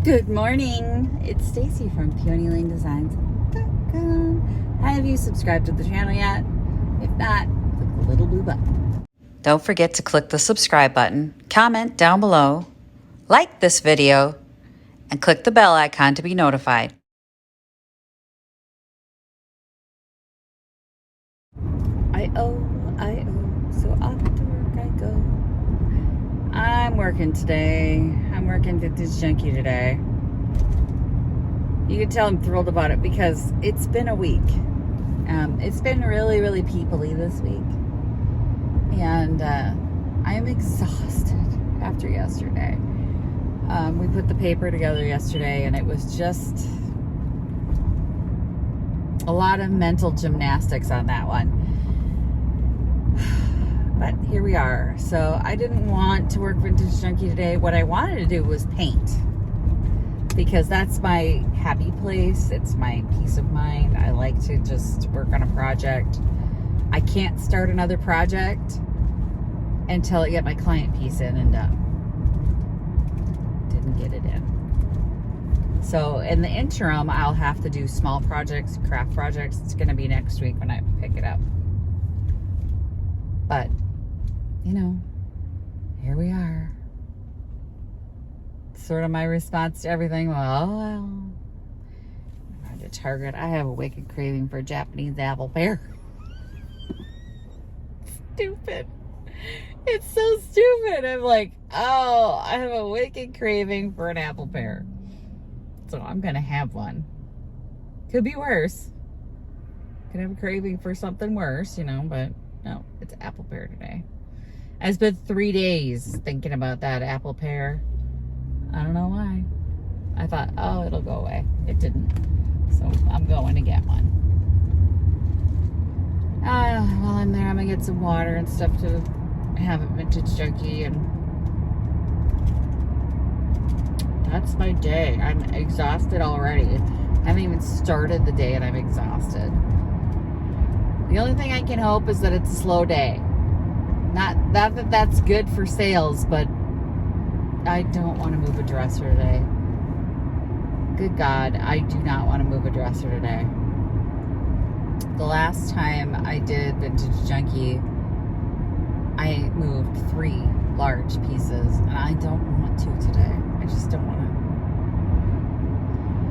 Good morning. It's Stacy from PeonyLaneDesigns.com. Have you subscribed to the channel yet? If not, click the little blue button. Don't forget to click the subscribe button, comment down below, like this video, and click the bell icon to be notified. I owe, so off to work I go. I'm working today. I'm working Vintage Junkie today. You can tell I'm thrilled about it because it's been a week. It's been really, really people-y this week. And I'm exhausted after yesterday. We put the paper together yesterday and it was just a lot of mental gymnastics on that one. But here we are. So I didn't want to work Vintage Junkie today. What I wanted to do was paint, because that's my happy place. It's my peace of mind. I like to just work on a project. I can't start another project until I get my client piece in and done. Didn't get it in. So in the interim, I'll have to do small projects, craft projects. It's going to be next week when I pick it up. But, you know, here we are. Sort of my response to everything. Well, I'm to Target. I have a wicked craving for a Japanese apple pear. Stupid. It's so stupid. I'm like, oh, I have a wicked craving for an apple pear. So I'm going to have one. Could be worse. Could have a craving for something worse, you know, but no, it's apple pear today. I spent 3 days thinking about that apple pear. I don't know why. I thought, oh, it'll go away. It didn't. So I'm going to get one. While I'm there, I'm going to get some water and stuff to have a Vintage Junkie, and that's my day. I'm exhausted already. I haven't even started the day and I'm exhausted. The only thing I can hope is that it's a slow day. Not that that's good for sales, but I don't want to move a dresser today. Good God, I do not want to move a dresser today. The last time I did Vintage Junkie, I moved 3 large pieces, and I don't want to today. I just don't want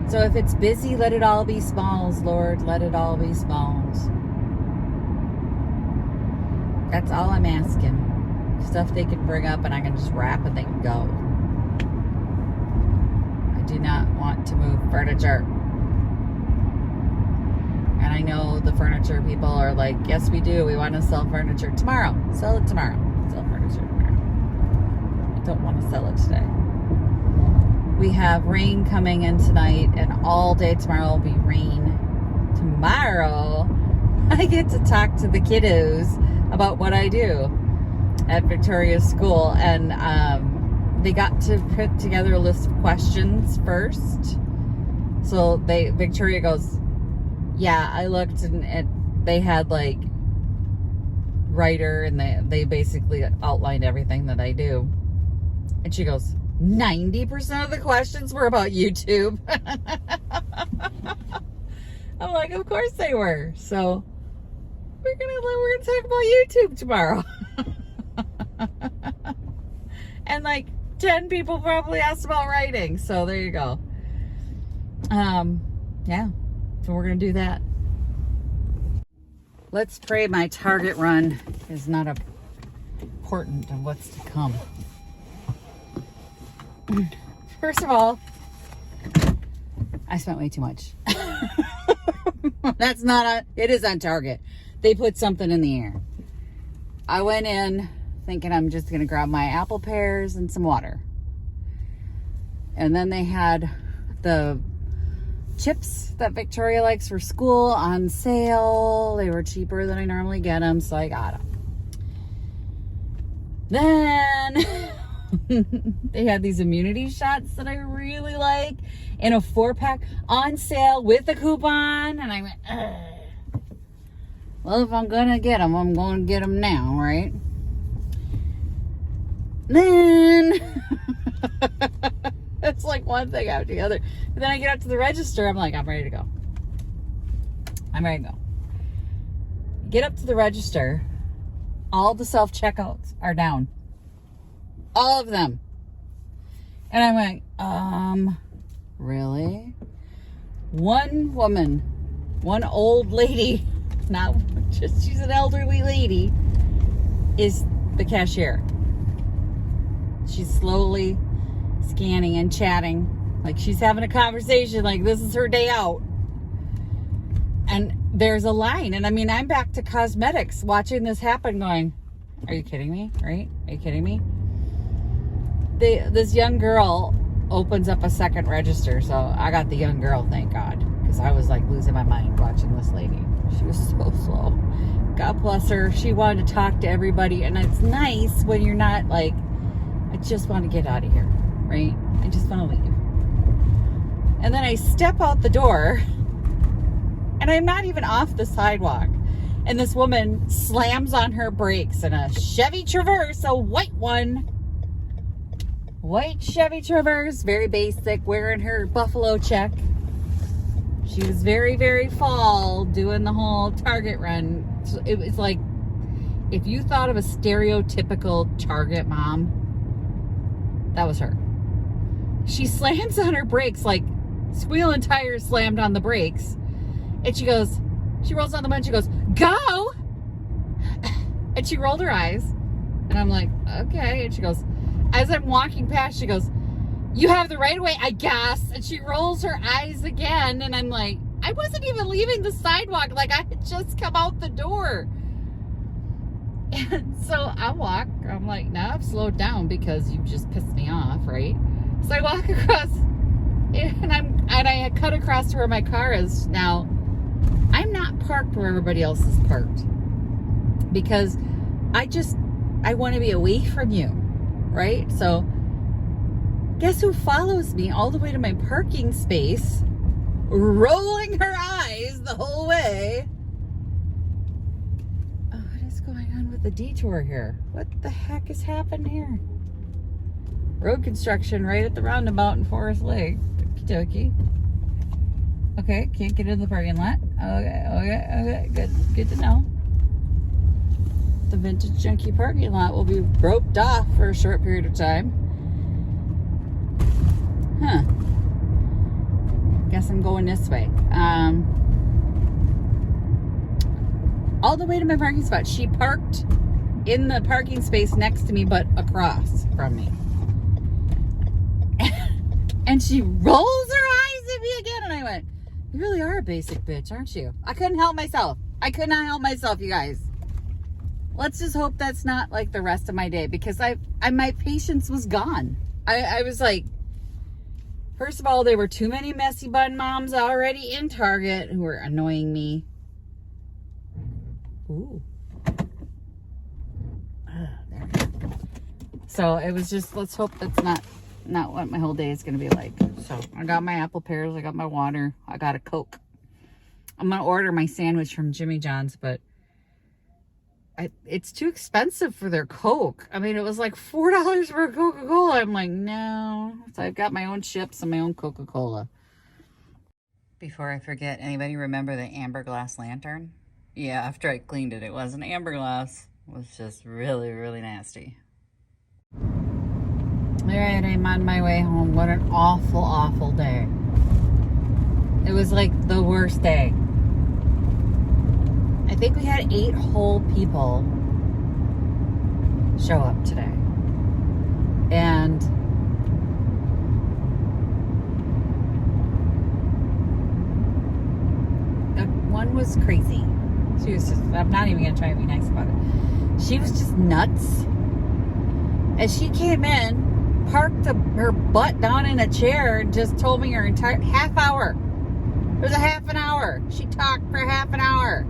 to. So if it's busy, let it all be smalls, Lord. Let it all be smalls. That's all I'm asking. Stuff they can bring up and I can just wrap and they can go. I do not want to move furniture. And I know the furniture people are like, yes, we do. We want to sell furniture tomorrow. Sell it tomorrow. Sell furniture tomorrow. I don't want to sell it today. We have rain coming in tonight, and all day tomorrow will be rain. Tomorrow, I get to talk to the kiddos about what I do at Victoria's school, and they got to put together a list of questions first. So Victoria goes, yeah, I looked and they had like writer, and they basically outlined everything that I do. And she goes, 90% of the questions were about YouTube. I'm like, of course they were. So we're gonna talk about YouTube tomorrow. And like 10 people probably asked about writing. So there you go. Yeah. So we're gonna do that. Let's pray my Target run is not important of what's to come. First of all, I spent way too much. That's not it is on Target. They put something in the air. I went in thinking I'm just gonna grab my apple pears and some water. And then they had the chips that Victoria likes for school on sale. They were cheaper than I normally get them, so I got them. Then they had these immunity shots that I really like in a 4-pack on sale with a coupon, and I went, ugh. Well, if I'm gonna get them, I'm gonna get them now, right? Then it's like like one thing after the other. But then I get up to the register. I'm like, I'm ready to go. I'm ready to go. Get up to the register. All the self-checkouts are down. All of them. And I'm like, really? One woman, one old lady, not just, she's an elderly lady, is the cashier. She's slowly scanning and chatting, like she's having a conversation, like this is her day out. And there's a line, and I mean, I'm back to cosmetics watching this happen going, are you kidding me? Right? Are you kidding me? This young girl opens up a second register, so I got the young girl, thank God, because I was like losing my mind watching this lady. She was so slow. God bless her. She wanted to talk to everybody, and it's nice when you're not like, I just want to get out of here, right? I just want to leave. And then I step out the door, and I'm not even off the sidewalk, and this woman slams on her brakes in a Chevy Traverse, a white one. White Chevy Traverse, very basic, wearing her buffalo check. She was very, very fall, doing the whole Target run. So it was like, if you thought of a stereotypical Target mom, that was her. She slams on her brakes, like squealing tires slammed on the brakes. And she goes, she rolls on the button, she goes, go! And she rolled her eyes. And I'm like, okay. And she goes, as I'm walking past, she goes, you have the right of way, I guess. And she rolls her eyes again. And I'm like, I wasn't even leaving the sidewalk. Like, I had just come out the door. And so I walk. I'm like, no, I've slowed down because you just pissed me off, right? So I walk across, and I cut across to where my car is. Now, I'm not parked where everybody else is parked because I want to be away from you. Right? So, guess who follows me all the way to my parking space, rolling her eyes the whole way? Oh, what is going on with the detour here? What the heck is happening here? Road construction right at the roundabout in Forest Lake. Okie dokie. Okay, can't get in the parking lot. Okay, good to know. The Vintage Junkie parking lot will be roped off for a short period of time. Huh. Guess I'm going this way. All the way to my parking spot. She parked in the parking space next to me, but across from me. And she rolls her eyes at me again, and I went, you really are a basic bitch, aren't you? I couldn't help myself. I could not help myself, you guys. Let's just hope that's not like the rest of my day, because my patience was gone. I was like, first of all, there were too many messy bun moms already in Target who were annoying me. Ooh. There we go. So it was just, let's hope that's not what my whole day is going to be like. So I got my apple pears, I got my water, I got a Coke. I'm going to order my sandwich from Jimmy John's, but it's too expensive for their Coke. I mean, it was like $4 for a Coca-Cola. I'm like, no. So I've got my own chips and my own Coca-Cola. Before I forget, anybody remember the amber glass lantern? Yeah, after I cleaned it, it wasn't amber glass. It was just really, really nasty. All right, I'm on my way home. What an awful, awful day. It was like the worst day. I think we had 8 whole people show up today. And one was crazy. She was just, I'm not even going to try to be nice about it. She was just nuts. As she came in, parked her butt down in a chair and just told me her entire half hour. It was a half an hour. She talked for half an hour.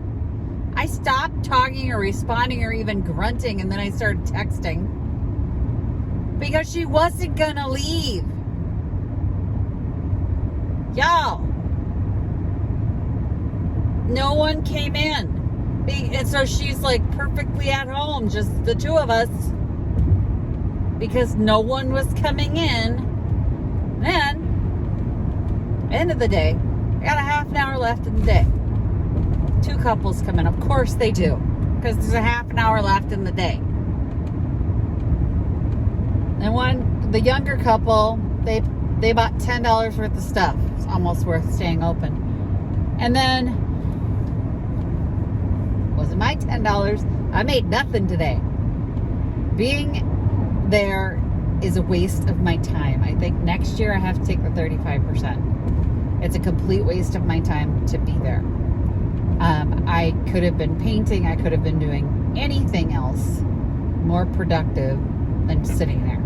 I stopped talking or responding or even grunting, and then I started texting because she wasn't gonna leave. Y'all, no one came in, and so she's like perfectly at home, just the two of us, because no one was coming in. Then end of the day, I got a half an hour left in the day. 2 couples come in. Of course they do, because there's a half an hour left in the day. And the younger couple, they bought $10 worth of stuff. It's almost worth staying open. And then, wasn't my $10. I made nothing today. Being there is a waste of my time. I think next year I have to take the 35%. It's a complete waste of my time to be there. I could have been painting. I could have been doing anything else more productive than sitting there.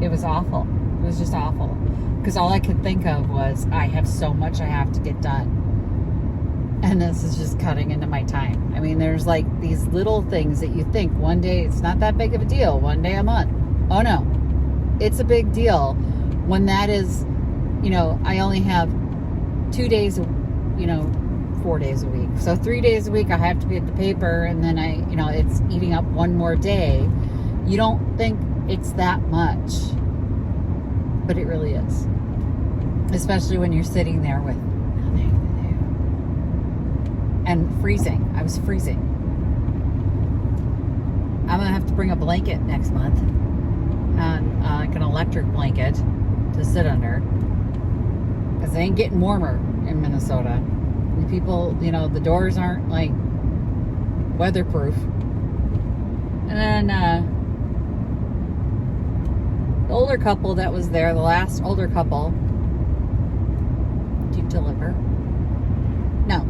It was awful. It was just awful. Because all I could think of was, I have so much I have to get done. And this is just cutting into my time. I mean, there's like these little things that you think one day it's not that big of a deal. One day a month. Oh no. It's a big deal when that is, I only have 2 days, 4 days a week. So 3 days a week I have to be at the paper, and then it's eating up one more day. You don't think it's that much, but it really is. Especially when you're sitting there with nothing to do. And freezing. I was freezing. I'm going to have to bring a blanket next month. And like an electric blanket to sit under. Because it ain't getting warmer in Minnesota. The people, the doors aren't like weatherproof. And then the older couple that was there, the last older couple, do you deliver? No.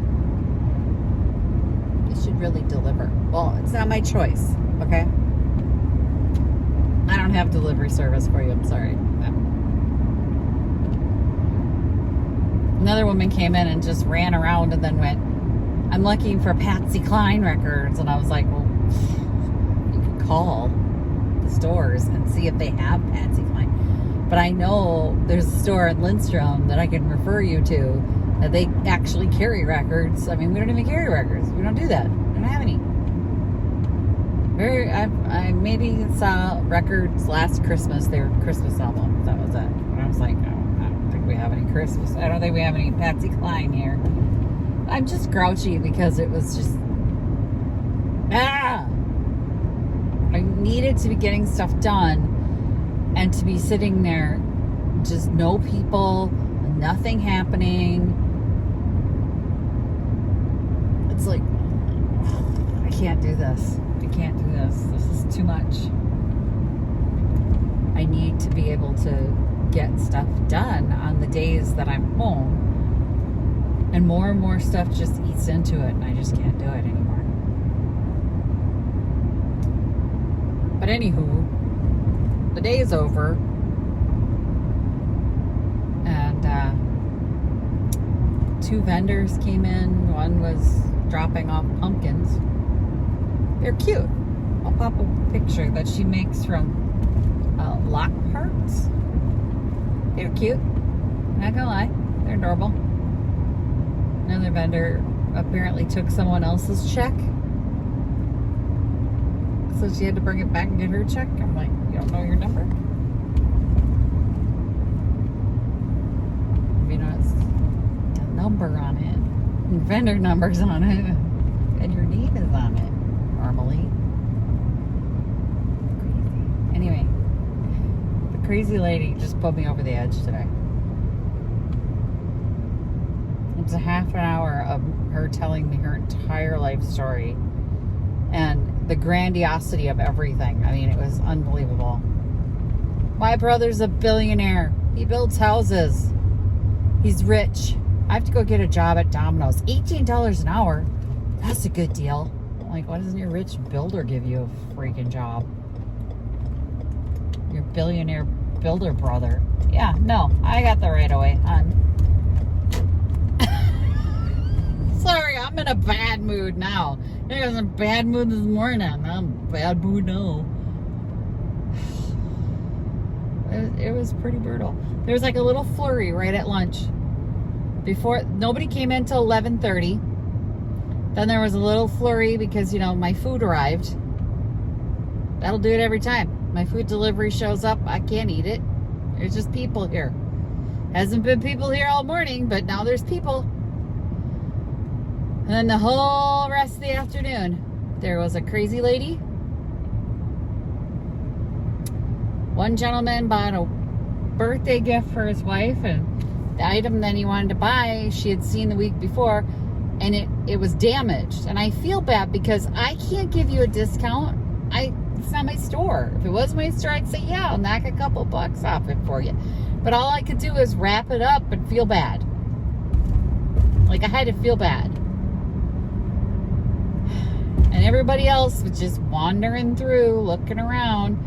You should really deliver. Well, it's not my choice, okay? I don't have delivery service for you, I'm sorry. No. Another woman came in and just ran around and then went, I'm looking for Patsy Cline records. And I was like, well, you could call the stores and see if they have Patsy Cline. But I know there's a store in Lindstrom that I can refer you to that they actually carry records. I mean, we don't even carry records. We don't do that. We don't have any. I maybe saw records last Christmas. They were Christmas albums. That was it. And I was like, I don't think we have any Christmas. I don't think we have any Patsy Cline here. I'm just grouchy because it was just I needed to be getting stuff done and to be sitting there, just no people, nothing happening. It's like, I can't do this. I can't do this. This is too much. I need to be able to get stuff done on the days that I'm home. And more stuff just eats into it, and I just can't do it anymore. But anywho, the day is over, and 2 vendors came in. One was dropping off pumpkins. They're cute. I'll pop a picture that she makes from lock parts. They're cute. Not gonna lie, they're adorable. Another vendor apparently took someone else's check, so she had to bring it back and get her check. I'm like, you don't know your number? It's a number on it, and vendor numbers on it, and your name is on it normally. Crazy. Anyway, the crazy lady just put me over the edge today. It's a half an hour of her telling me her entire life story and the grandiosity of everything. I mean, it was unbelievable. My brother's a billionaire. He builds houses. He's rich. I have to go get a job at Domino's. $18 an hour. That's a good deal. I'm like, why doesn't your rich builder give you a freaking job? Your billionaire builder brother. Yeah, no, I got the right away, hon. Sorry, I'm in a bad mood now. I was in a bad mood this morning. I'm in a bad mood now. It was pretty brutal. There was like a little flurry right at lunch. Before, nobody came in till 11:30. Then there was a little flurry because, my food arrived. That'll do it every time. My food delivery shows up. I can't eat it. There's just people here. Hasn't been people here all morning, but now there's people. And then the whole rest of the afternoon, there was a crazy lady. One gentleman bought a birthday gift for his wife, and the item that he wanted to buy, she had seen the week before, and it was damaged. And I feel bad because I can't give you a discount. It's not my store. If it was my store, I'd say, yeah, I'll knock a couple bucks off it for you. But all I could do is wrap it up and feel bad. Like, I had to feel bad. And everybody else was just wandering through, looking around.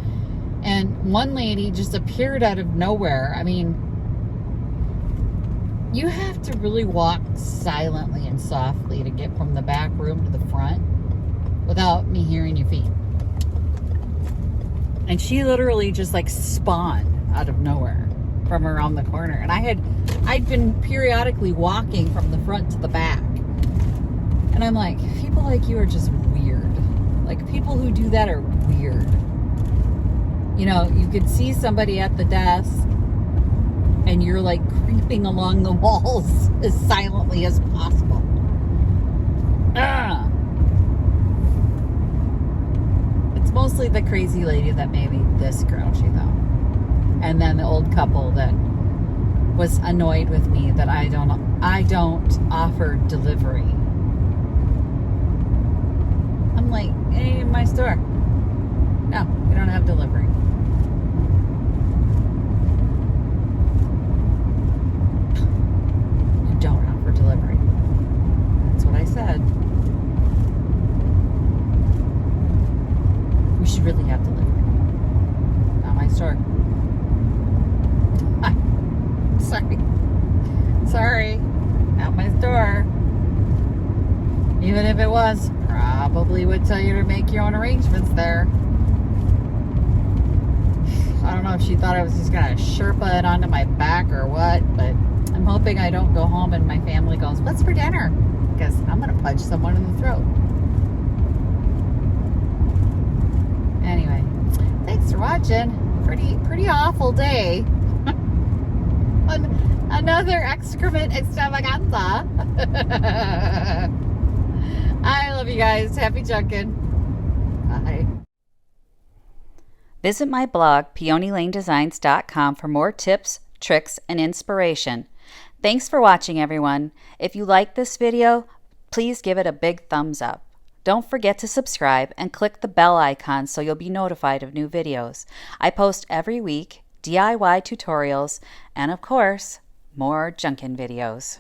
And one lady just appeared out of nowhere. I mean, you have to really walk silently and softly to get from the back room to the front without me hearing your feet. And she literally just like spawned out of nowhere from around the corner. And I'd been periodically walking from the front to the back. And I'm like, people like you are just weird. Like, people who do that are weird. You know, you could see somebody at the desk and you're like creeping along the walls as silently as possible. It's mostly the crazy lady that made me this grouchy though. And then the old couple that was annoyed with me that I don't offer delivery. I'm like, hey, in my store. No, we don't have delivery. You don't offer delivery. That's what I said. We should really have delivery. Not my store. Sorry. Not my store. Even if it was, probably would tell you to make your own arrangements there. I don't know if she thought I was just gonna Sherpa it onto my back or what, but I'm hoping I don't go home and my family goes, what's for dinner? Because I'm gonna punch someone in the throat. Anyway, thanks for watching. Pretty awful day. Another excrement extravaganza. I love you guys. Happy junkin'. Bye. Visit my blog, peonylanedesigns.com, for more tips, tricks, and inspiration. Thanks for watching, everyone. If you like this video, please give it a big thumbs up. Don't forget to subscribe and click the bell icon so you'll be notified of new videos. I post every week DIY tutorials and, of course, more junkin' videos.